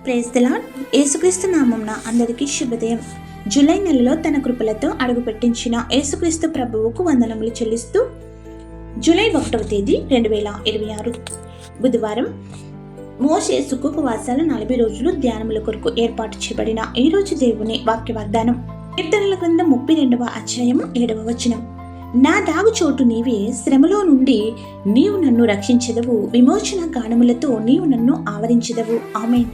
Praise the lord. యేసుక్రీస్తు నామమున అందరికీ శుభోదయం. జూలై నెలలో తన కృపలతో అడుగుపెట్టించిన యేసుక్రీస్తు ప్రభువుకు వందనములు చెల్లిస్తూ జూలై 1వ తేదీ 2026 బుధవారం మోషే సుఖోపవాసాలు 40 రోజులు ధ్యానముల కొరకు ఏర్పాటు చేయబడిన ఈ రోజు దేవుని వాక్య వాగ్దానం. కీర్తనల గ్రంథం 32వ అధ్యాయం 7వ వచనం. నా దాగు చోటు నీవే, శ్రమలో నుండి నీవు నన్ను రక్షించెదవు, విమోచన గానములతో నీవు నన్ను ఆవరించెదవు. ఆమేన్.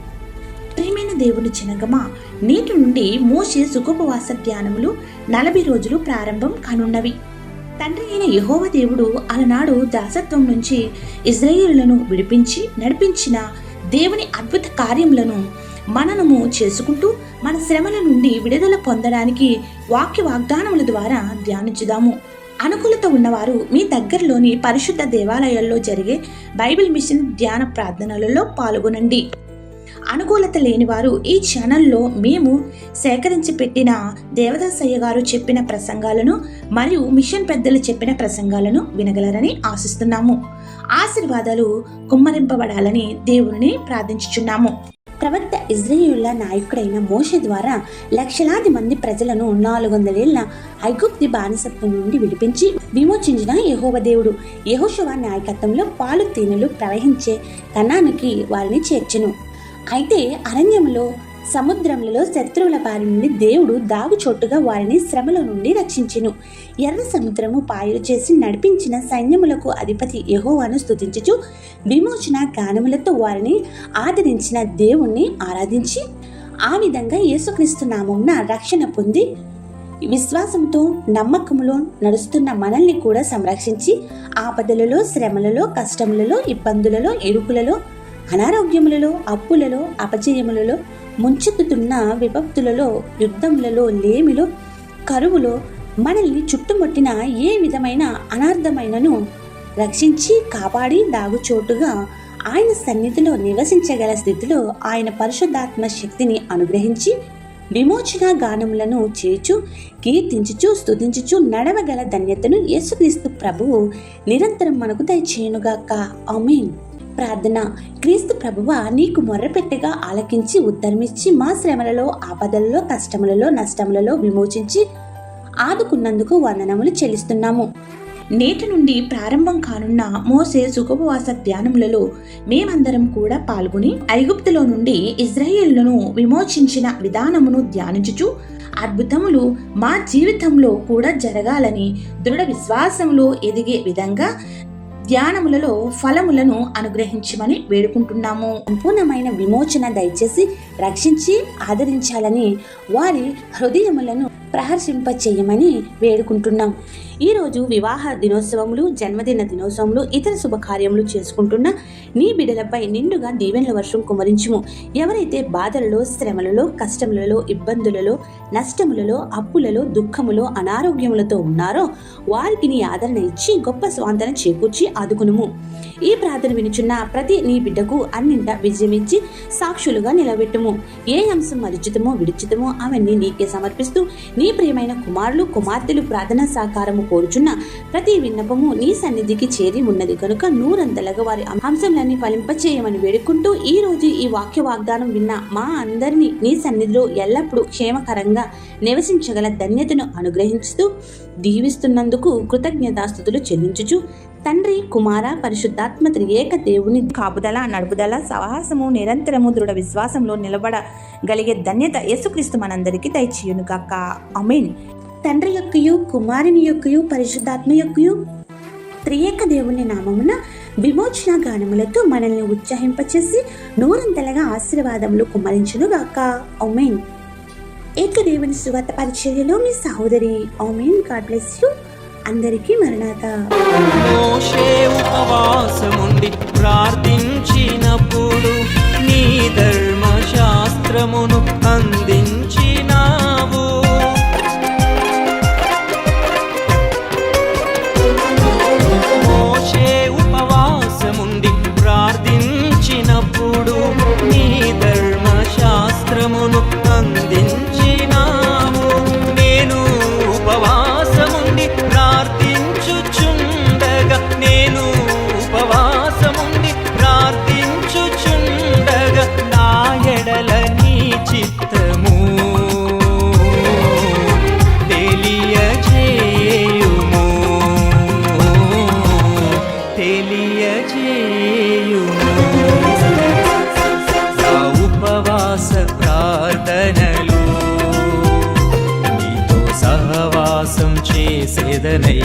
ప్రియమైన దేవుని జనగమా, నేటి నుండి మోషే సుఖోపవాస ధ్యానములు 40 రోజులు ప్రారంభం కానున్నవి. తండ్రి అయిన యెహోవా దేవుడు అలనాడు దాసత్వం నుంచి ఇశ్రాయేలులను విడిపించి నడిపించిన దేవుని అద్భుత కార్యములను మననము చేసుకుంటూ మన శ్రమల నుండి విడుదల పొందడానికి వాక్య వాగ్దానముల ద్వారా ధ్యానించుదాము. అనుకూలత ఉన్నవారు మీ దగ్గరలోని పరిశుద్ధ దేవాలయాల్లో జరిగే బైబిల్ మిషన్ ధ్యాన ప్రార్థనలలో పాల్గొనండి. అనుకూలత లేని వారు ఈ ఛానల్లో మేము సేకరించి పెట్టిన దేవదాసయ్య గారు చెప్పిన ప్రసంగాలను మరియు మిషన్ పెద్దలు చెప్పిన ప్రసంగాలను వినగలరని ఆశిస్తున్నాము. ఆశీర్వాదాలు కుమ్మరింపబడాలని దేవుని ప్రార్థించుచున్నాము. ప్రవక్త ఇశ్రాయేలుల నాయకుడైన మోషే ద్వారా లక్షలాది మంది ప్రజలను 400 ఏళ్ల ఐగుప్తు బానిసత్వం నుండి విడిపించి విమోచించిన యెహోవా దేవుడు యెహోషువ నాయకత్వంలో పాలు తేనెలు ప్రవహించే కనానుకి వారిని చేర్చెను. అయితే అరణ్యంలో సముద్రములలో శత్రువుల బారి నుండి దేవుడు దాగుచోటుగా వారిని శ్రమల నుండి రక్షించెను. ఎర్ర సముద్రము పాయలు చేసి నడిపించిన సైన్యములకు అధిపతి యెహోవాను స్తుతించుచు విమోచన గానములతో వారిని ఆదరించిన దేవుణ్ణి ఆరాధించి ఆ విధంగా యేసుక్రీస్తు నామమున రక్షణ పొంది విశ్వాసంతో నమ్మకములో నడుస్తున్న మనల్ని కూడా సంరక్షించి ఆపదలలో, శ్రమలలో, కష్టములలో, ఇబ్బందులలో, ఇరుకులలో, అనారోగ్యములలో, అప్పులలో, అపజయములలో, ముంచెత్తుతున్న విపత్తులలో, యుద్ధములలో, లేమిలో, కరువులో మనల్ని చుట్టుముట్టిన ఏ విధమైన అనార్థమైనను రక్షించి కాపాడి దాగుచోటుగా ఆయన సన్నిధిలో నివసించగల స్థితిలో ఆయన పరిశుద్ధాత్మ శక్తిని అనుగ్రహించి విమోచన గానములను చేయుచు కీర్తించుచు స్తుతించుచు నడవగల ధన్యతను యేసుక్రీస్తు ప్రభువు నిరంతరం మనకు దయచేయునుగాక. ఆమేన్. ప్రార్థన. క్రీస్తు ప్రభువా, నీకు మొర్రపెట్టగా ఆలకించి ఉత్తరమిచ్చి మా శ్రమలలో, ఆపదలలో, కష్టములలో, నష్టములలో విమోచించి ఆదుకున్నందుకు వందనములు చెల్లిస్తున్నాము. నేటి నుండి ప్రారంభం కానున్న మోషే సుఖోపవాస ధ్యానములలో మేమందరం కూడా పాల్గొని ఐగుప్తులో నుండి ఇశ్రాయేలులను విమోచించిన విధానమును ధ్యానించుచు అద్భుతములు మా జీవితంలో కూడా జరగాలని దృఢ విశ్వాసములో ఎదిగే విధంగా ధ్యానములలో ఫలములను అనుగ్రహించమని వేడుకుంటున్నాము. సంపూర్ణమైన విమోచన దయచేసి రక్షించి ఆదరించాలని వారి హృదయములను ప్రహర్షింపచేయమని వేడుకుంటున్నాం. ఈరోజు వివాహ దినోత్సవములు, జన్మదిన దినోత్సవములు, ఇతర శుభకార్యములు చేసుకుంటున్న నీ బిడ్డలపై నిండుగా దీవెనల వర్షం కుమరించుము. ఎవరైతే బాధలలో, శ్రమలలో, కష్టములలో, ఇబ్బందులలో, నష్టములలో, అప్పులలో, దుఃఖములో, అనారోగ్యములతో ఉన్నారో వారికి నీ ఆదరణ ఇచ్చి గొప్ప స్వాంతన చేకూర్చి ఆదుకునుము. ఈ ప్రార్థన వినుచున్న ప్రతి నీ బిడ్డకు అన్నింటా విజయమిచ్చి సాక్షులుగా నిలబెట్టుము. ఏ అంశం మరిచితమో విడిచితమో అవన్నీ నీకే సమర్పిస్తూ నీ ప్రియమైన కుమారులు, కుమార్తెలు ప్రార్థనా సహకారము కోరుచున్న ప్రతి విన్నపము నీ సన్నిధికి చేరి ఉన్నది కనుక నూరంతలుగా వారి అంశంలన్నీ ఫలింపచేయమని వేడుకుంటూ ఈ రోజు ఈ వాక్య వాగ్దానం విన్న మా అందరినీ నీ సన్నిధిలో ఎల్లప్పుడూ క్షేమకరంగా నివసించగల ధన్యతను అనుగ్రహిస్తూ దీవిస్తున్నందుకు కృతజ్ఞతాస్తుతులు చెల్లించుచు తండ్రి, కుమార, పరిశుద్ధాత్మ త్రియేక దేవుని కాపుదల, నడుపుదల, సహవాసము నిరంతరము దృఢ విశ్వాసంలో నిలబడగలిగే ధన్యత యేసుక్రీస్తు మనందరికీ దయచేయునుగాక. ఆమేన్. తండ్రి యొక్కయు, కుమారుని యొక్కయు, పరిశుద్ధాత్మ యొక్కయు త్రియేక దేవుని నామమున విమోచన గానములతో మనల్ని ఉత్సాహింపచేసి నూరంతలుగా ఆశీర్వాదములు కుమ్మరించునుగాక. ఆమేన్. ఏక దేవుని సువార్త పరిచర్యలో మీ సహోదరి. ఆమేన్. God bless you. అందరికీ మరణాత. మోషే ఉపవాసముండి ప్రార్థించినప్పుడు నీ ధర్మశాస్త్రమును అందించినావు. మోషే ఉపవాసముండి ప్రార్థించినప్పుడు నీ ధర్మశాస్త్రమును అందించినావు. నేను ఉపవాసముండి ప్రార్థించుచుండగా ఉపవాసముండి ప్రార్థించుచుండగా నా చేసేదనయ్యా.